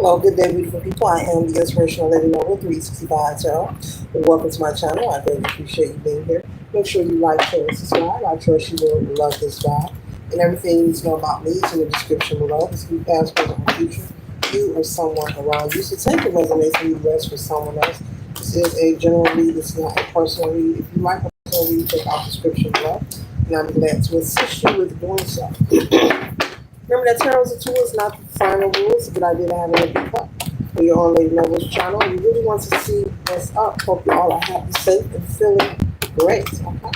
Hello, good day, beautiful people. I am the Inspirational Lady Noble 365 Tarot. Welcome to my channel. I really appreciate you being here. Make sure you like, share, and subscribe. I trust you will love this vibe. And everything you need to know about me is in the description below. This can be past, present, or future. You or someone around you. So take the resonates and you rest for someone else. This is a general read. This is not a personal read. If you like a personal read, check out the description below. And I'm glad to assist you with doing so. Remember that tarot is a tool, it's not the final rule. It's a good idea to have a look up for your own Lady Noble's channel. We really want to see what's up. Hope you all are happy, safe, and feeling great. Okay.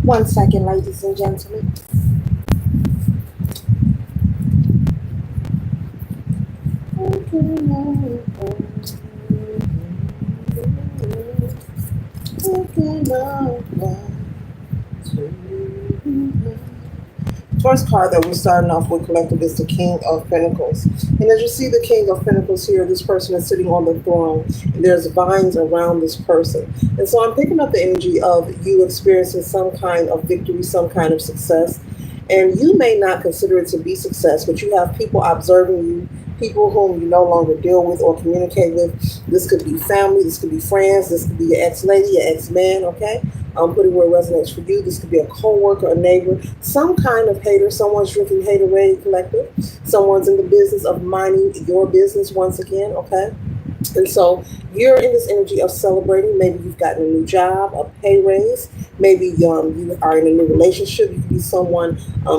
1 second, ladies and gentlemen. First card that we're starting off with collective is the King of Pentacles. And as you see the King of Pentacles here, this person is sitting on the throne. And there's vines around this person. And so I'm picking up the energy of you experiencing some kind of victory, some kind of success. And you may not consider it to be success, but you have people observing you, people whom you no longer deal with or communicate with. This could be family, this could be friends, this could be your ex-lady, your ex-man, okay? Put it where it resonates for you. This could be a co-worker, a neighbor, some kind of hater. Someone's drinking haterade collective. Someone's in the business of minding your business once again, okay? And so you're in this energy of celebrating. Maybe you've gotten a new job, a pay raise. Maybe you are in a new relationship. You could be someone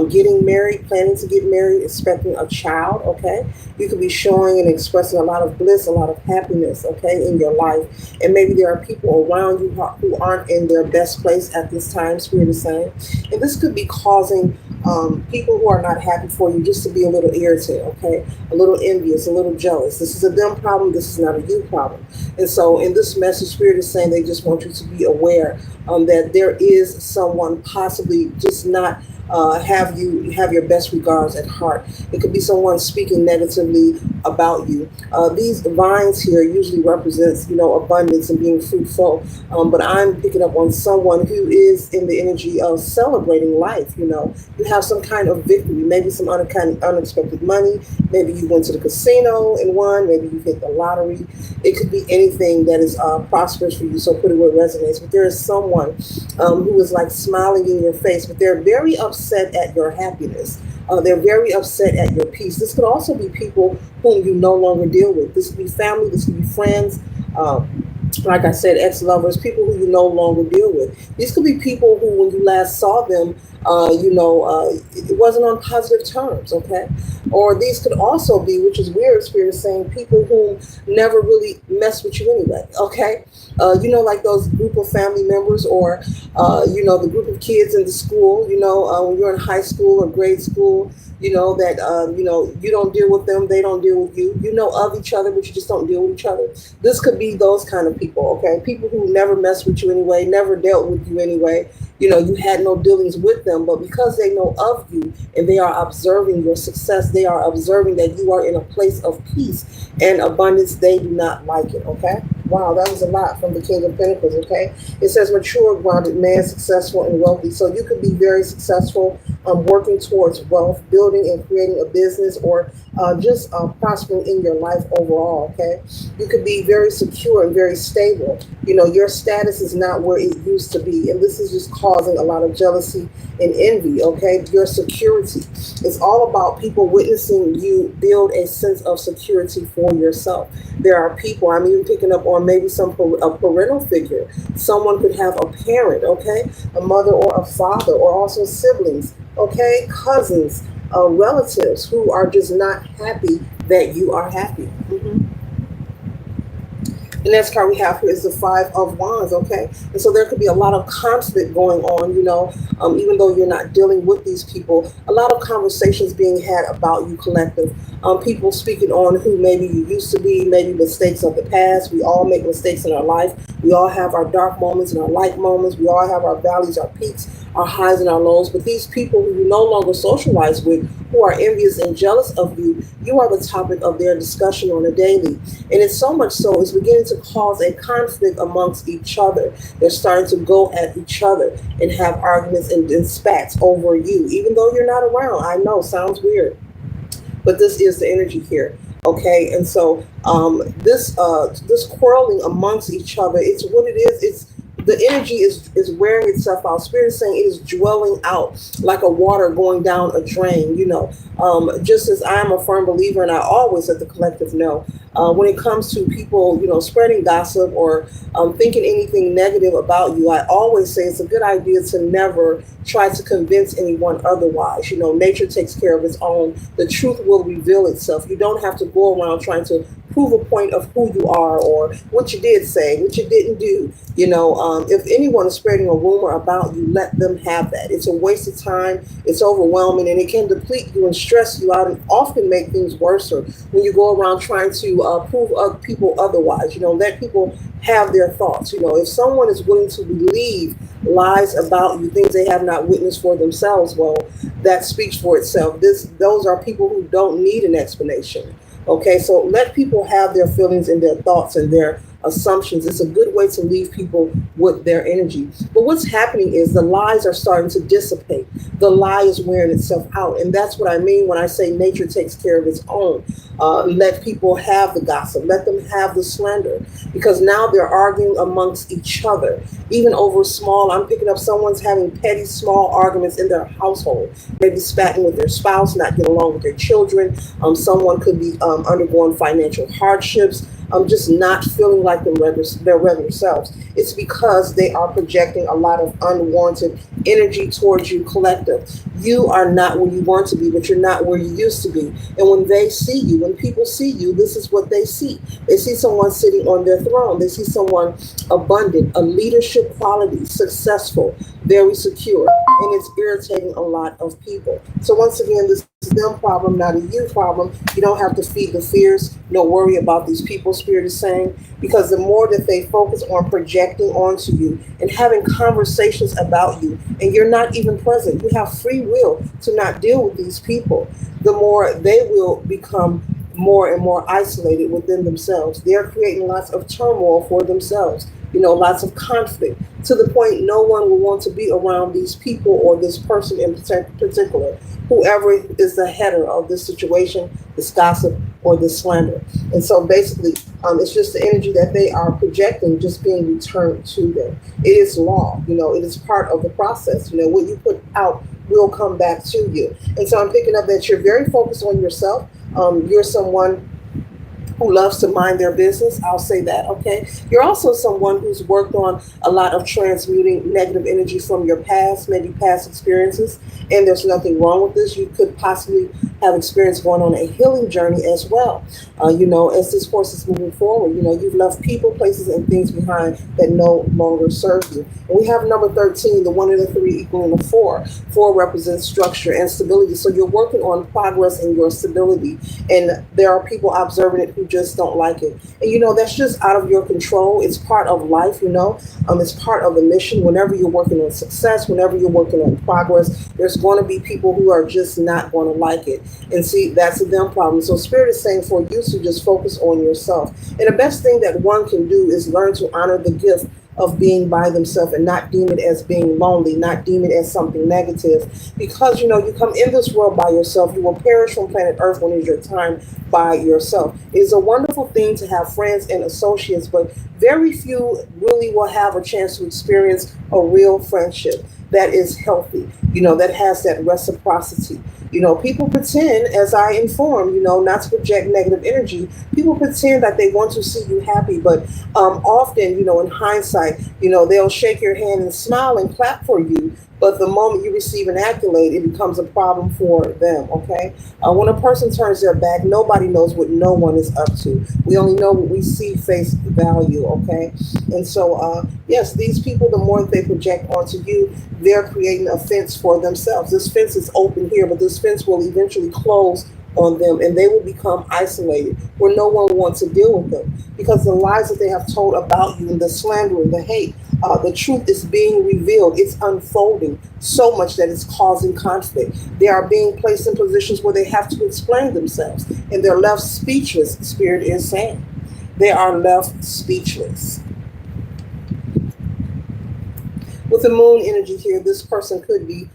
getting married, planning to get married, expecting a child, okay? You could be showing and expressing a lot of bliss, a lot of happiness, okay, in your life. And maybe there are people around you who aren't in their best place at this time, Spirit is saying. And this could be causing people who are not happy for you just to be a little irritated, okay? A little envious, a little jealous. This is a them problem. This is not a you problem. And so in this message, Spirit is saying they just want you to be aware that there is someone possibly just not have your best regards at heart. It could be someone speaking negatively about you. These vines here usually represents, abundance and being fruitful. But I'm picking up on someone who is in the energy of celebrating life. You have some kind of victory, maybe some unexpected money. Maybe you went to the casino and won. Maybe you hit the lottery. It could be anything that is prosperous for you. So put it where it resonates. But there is someone who is like smiling in your face, but they're very upset at your happiness. They're very upset at your peace. This could also be people whom you no longer deal with. This could be family. This could be friends. Like I said, ex-lovers, people who you no longer deal with. These could be people who, when you last saw them, it wasn't on positive terms, okay? Or these could also be, which is weird, Spirit is saying, people who never really mess with you anyway, okay? Like those group of family members or, the group of kids in the school, when you're in high school or grade school, you don't deal with them, they don't deal with you. You know of each other, but you just don't deal with each other. This could be those kind of people, okay? People who never mess with you anyway, never dealt with you anyway. You had no dealings with them, but because they know of you and they are observing your success, they are observing that you are in a place of peace and abundance, they do not like it, okay? Wow, that was a lot from the King of Pentacles, okay? It says mature, grounded man, successful and wealthy. So you could be very successful, working towards wealth, building and creating a business, or just prospering in your life overall, okay? You could be very secure and very stable. Your status is not where it used to be, and this is just causing a lot of jealousy and envy, okay? Your security. It's all about people witnessing you build a sense of security for yourself. There are people, I'm even picking up on maybe a parental figure. Someone could have a parent, okay? A mother or a father, or also siblings, okay? Cousins, relatives who are just not happy that you are happy. The next card we have here is the Five of Wands, okay? And so there could be a lot of conflict going on, even though you're not dealing with these people. A lot of conversations being had about you, collective. People speaking on who maybe you used to be, maybe mistakes of the past. We all make mistakes in our life. We all have our dark moments and our light moments. We all have our valleys, our peaks, our highs and our lows. But these people who you no longer socialize with, who are envious and jealous of you, you are the topic of their discussion on a daily. And it's so much so, it's beginning to cause a conflict amongst each other. They're starting to go at each other and have arguments and spats over you, even though you're not around. I know, sounds weird, but this is the energy here. Okay, and so this quarreling amongst each other, it's what it is. It's the energy is wearing itself out. Spirit is saying it is dwelling out like a water going down a drain. Just as I am a firm believer, and I always let the collective know, when it comes to people, spreading gossip or thinking anything negative about you, I always say it's a good idea to never try to convince anyone otherwise. Nature takes care of its own. The truth will reveal itself. You don't have to go around trying to prove a point of who you are or what you did say, what you didn't do. If anyone is spreading a rumor about you, let them have that. It's a waste of time. It's overwhelming, and it can deplete you and stress you out, and often make things worse when you go around trying to prove other people otherwise. Let people have their thoughts. If someone is willing to believe lies about you, things they have not witnessed for themselves, well, that speaks for itself. Those are people who don't need an explanation. Okay, so let people have their feelings and their thoughts and their assumptions. It's a good way to leave people with their energy. But what's happening is the lies are starting to dissipate. The lie is wearing itself out. And that's what I mean when I say nature takes care of its own. Let people have the gossip. Let them have the slander. Because now they're arguing amongst each other. Even over I'm picking up someone's having petty, small arguments in their household. Maybe spatting with their spouse, not getting along with their children. Someone could be undergoing financial hardships. Just not feeling like their regular selves. It's because they are projecting a lot of unwanted energy towards you, collective. You are not where you want to be, but you're not where you used to be. And when they see you, when people see you, this is what they see. They see someone sitting on their throne. They see someone abundant, a leadership quality, successful, very secure, and it's irritating a lot of people. So once again, this is them problem, not a you problem. You don't have to feed the fears. Don't worry about these people, Spirit is saying, because the more that they focus on projecting onto you and having conversations about you, and you're not even present, you have free will to not deal with these people, the more they will become more and more isolated within themselves. They're creating lots of turmoil for themselves, lots of conflict, to the point no one will want to be around these people or this person in particular, whoever is the header of this situation, this gossip or this slander. And so basically, it's just the energy that they are projecting just being returned to them. It is law, it is part of the process. What you put out will come back to you. And so I'm picking up that you're very focused on yourself. You're someone who loves to mind their business. I'll say that, okay? You're also someone who's worked on a lot of transmuting negative energy from your past, maybe past experiences, and there's nothing wrong with this. You could possibly have experience going on a healing journey as well. As this course is moving forward, you've left people, places, and things behind that no longer serve you. And we have number 13, the 1 and the 3 equaling the 4. 4 represents structure and stability. So you're working on progress in your stability. And there are people observing it who just don't like it. And that's just out of your control. It's part of life, it's part of the mission. Whenever you're working on success, whenever you're working on progress, there's going to be people who are just not going to like it. And see, that's a them problem. So Spirit is saying for you to just focus on yourself. And the best thing that one can do is learn to honor the gift of being by themselves and not deem it as being lonely, not deem it as something negative. Because, you come in this world by yourself, you will perish from planet Earth when it's your time by yourself. It is a wonderful thing to have friends and associates, but very few really will have a chance to experience a real friendship that is healthy, that has that reciprocity. People pretend, as I inform, not to project negative energy. People pretend that they want to see you happy, but often, in hindsight, they'll shake your hand and smile and clap for you. But the moment you receive an accolade, it becomes a problem for them, okay? When a person turns their back, nobody knows what no one is up to. We only know what we see face value, okay? And so, yes, these people, the more that they project onto you, they're creating a fence for themselves. This fence is open here, but this fence will eventually close on them, and they will become isolated where no one wants to deal with them because the lies that they have told about you and the slander and the hate, the truth is being revealed. It's unfolding so much that it's causing conflict. They are being placed in positions where they have to explain themselves, and they're left speechless. Spirit is saying they are left speechless. With the moon energy here, this person could be,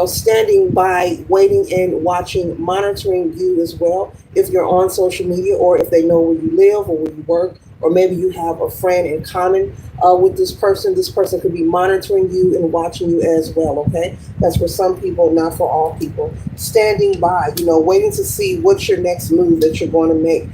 standing by, waiting and watching, monitoring you as well. If you're on social media, or if they know where you live or where you work, or maybe you have a friend in common with this person. This person could be monitoring you and watching you as well. Okay, that's for some people, not for all people. Standing by, waiting to see what's your next move that you're going to make.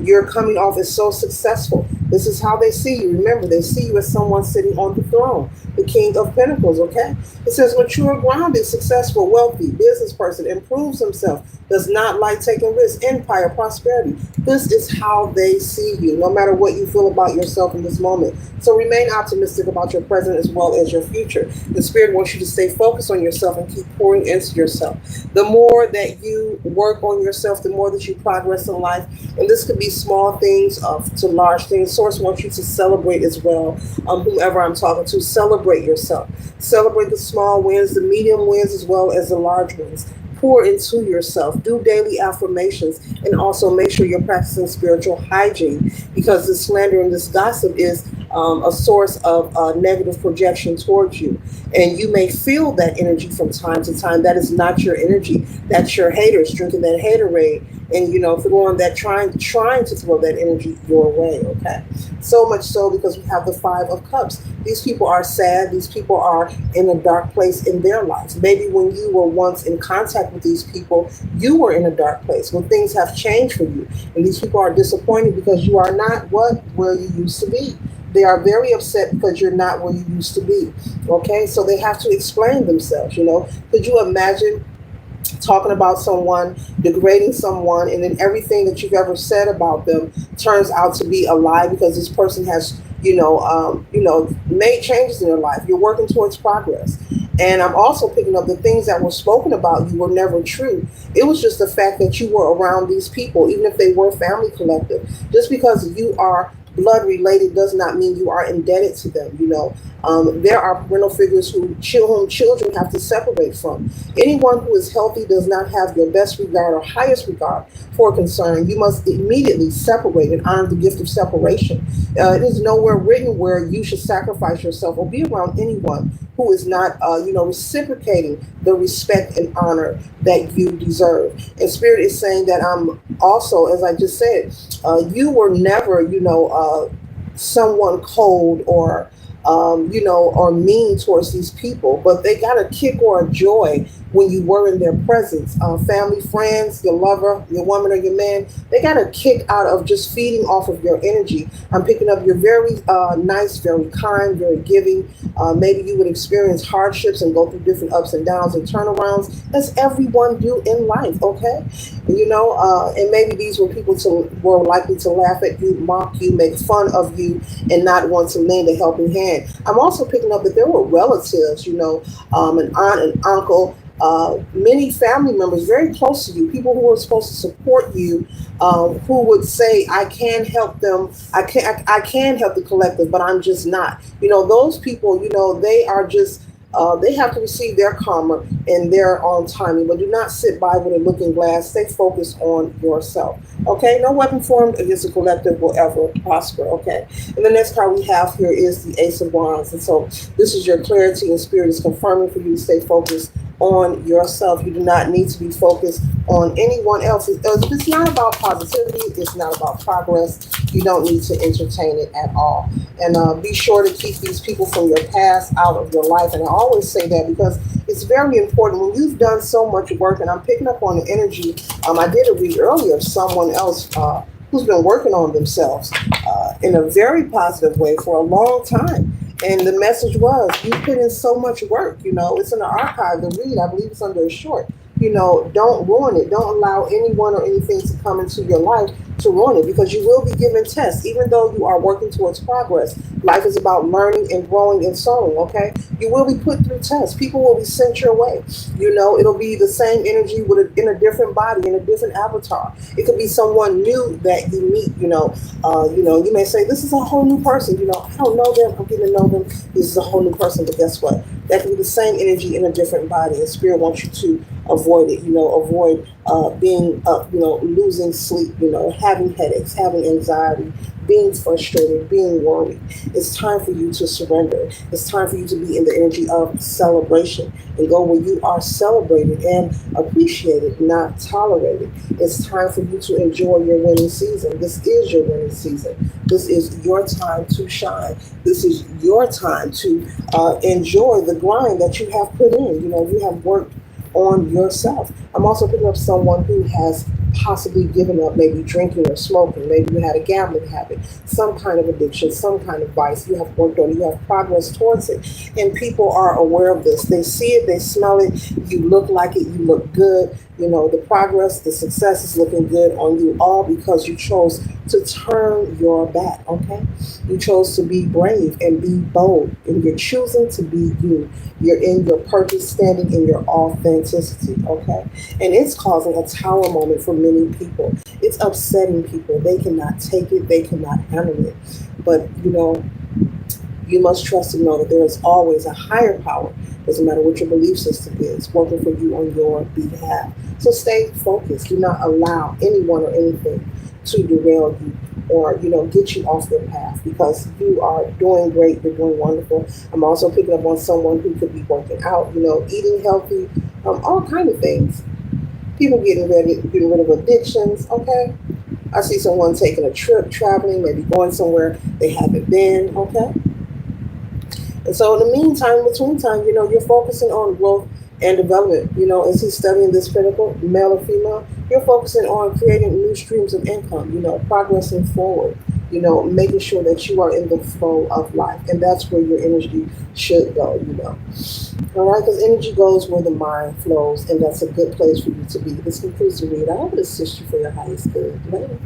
You're coming off as so successful. This is how they see you. Remember, they see you as someone sitting on the throne, the King of Pentacles, okay? It says, mature, grounded, successful, wealthy, business person, improves himself, does not like taking risks, empire, prosperity. This is how they see you, no matter what you feel about yourself in this moment. So remain optimistic about your present as well as your future. The Spirit wants you to stay focused on yourself and keep pouring into yourself. The more that you work on yourself, the more that you progress in life. And this could be small things to large things. Source wants you to celebrate as well. Whomever I'm talking to, celebrate yourself. Celebrate the small wins, the medium wins, as well as the large wins. Pour into yourself. Do daily affirmations, and also make sure you're practicing spiritual hygiene, because this slander and this gossip is a source of negative projection towards you. And you may feel that energy from time to time. That is not your energy. That's your haters drinking that haterade, and throwing that, trying to throw that energy your way. Okay, so much so because we have the Five of Cups. These people are sad. These people are in a dark place in their lives. Maybe when you were once in contact with these people, you were in a dark place when things have changed for you, and these people are disappointed because you are not where you used to be. They are very upset because you're not where you used to be. Okay, so they have to explain themselves. Could you imagine talking about someone, degrading someone, and then everything that you've ever said about them turns out to be a lie because this person has, made changes in their life. You're working towards progress. And I'm also picking up the things that were spoken about you were never true. It was just the fact that you were around these people, even if they were family collective. Just because you are blood related does not mean you are indebted to them. There are parental figures whom children have to separate from. Anyone who is healthy does not have your best regard or highest regard for concern. You must immediately separate and honor the gift of separation. It is nowhere written where you should sacrifice yourself or be around anyone who is not, reciprocating the respect and honor that you deserve. And Spirit is saying that I'm also, as I just said, you were never, someone cold or or mean towards these people, but they got a kick or a joy when you were in their presence. Family, friends, your lover, your woman or your man, they got a kick out of just feeding off of your energy. I'm picking up you're very nice, very kind, very giving. Maybe you would experience hardships and go through different ups and downs and turnarounds, as everyone do in life, okay? And maybe these were people were likely to laugh at you, mock you, make fun of you, and not want to lend a helping hand. I'm also picking up that there were relatives, an aunt, an uncle, many family members very close to you, people who were supposed to support you, who would say, I can help them, I can help the collective, but I'm just not. Those people, they are just they have to receive their karma in their own timing, but do not sit by with a looking glass. Stay focused on yourself. Okay, no weapon formed against the collective will ever prosper. Okay, and the next card we have here is the Ace of Wands, and so this is your clarity, and Spirit is confirming for you to stay focused on yourself. You do not need to be focused on anyone else. It's not about positivity. It's not about progress. You don't need to entertain it at all. And be sure to keep these people from your past out of your life. And I always say that because it's very important when you've done so much work. And I'm picking up on the energy. I did a read earlier of someone else who's been working on themselves in a very positive way for a long time. And the message was, you put in so much work, it's in the archive, the read, I believe it's under a short. don't ruin it. Don't allow anyone or anything to come into your life to ruin it, because you will be given tests. Even though you are working towards progress, life is about learning and growing and sowing. Okay, you will be put through tests. People will be sent your way. It'll be the same energy in a different body, in a different avatar. It could be someone new that you meet. You may say, "This is a whole new person." I don't know them. I'm getting to know them. This is a whole new person. But guess what? That can be the same energy in a different body. And spirit wants you to avoid it. Avoid being, losing sleep. Having headaches, having anxiety, being frustrated, being worried. It's time for you to surrender. It's time for you to be in the energy of celebration and go where you are celebrated and appreciated, not tolerated. It's time for you to enjoy your winning season. This is your winning season. This is your time to shine. This is your time to enjoy the grind that you have put in. You have worked on yourself. I'm also picking up someone who has possibly given up maybe drinking or smoking. Maybe you had a gambling habit, some kind of addiction, some kind of vice. You have worked on it, you have progress towards it. And people are aware of this. They see it, they smell it, you look like it, you look good. The progress, the success is looking good on you, all because you chose to turn your back, okay? You chose to be brave and be bold, and you're choosing to be you. You're in your purpose, standing in your authenticity, okay? And it's causing a tower moment for many people. It's upsetting people. They cannot take it, they cannot handle it. But, you must trust and know that there is always a higher power. Doesn't matter what your belief system is, working for you on your behalf. So stay focused. Do not allow anyone or anything to derail you or get you off your path, because you are doing great. You're doing wonderful. I'm also picking up on someone who could be working out, eating healthy, all kind of things. People getting rid of addictions. Okay, I see someone taking a trip, traveling, maybe going somewhere they haven't been. Okay. And so in the meantime, in between time, you're focusing on growth and development. As he's studying this pinnacle, male or female, you're focusing on creating new streams of income, progressing forward, making sure that you are in the flow of life. And that's where your energy should go. All right, because energy goes where the mind flows, and that's a good place for you to be. This concludes the read. I hope it assists you for your highest good. Later.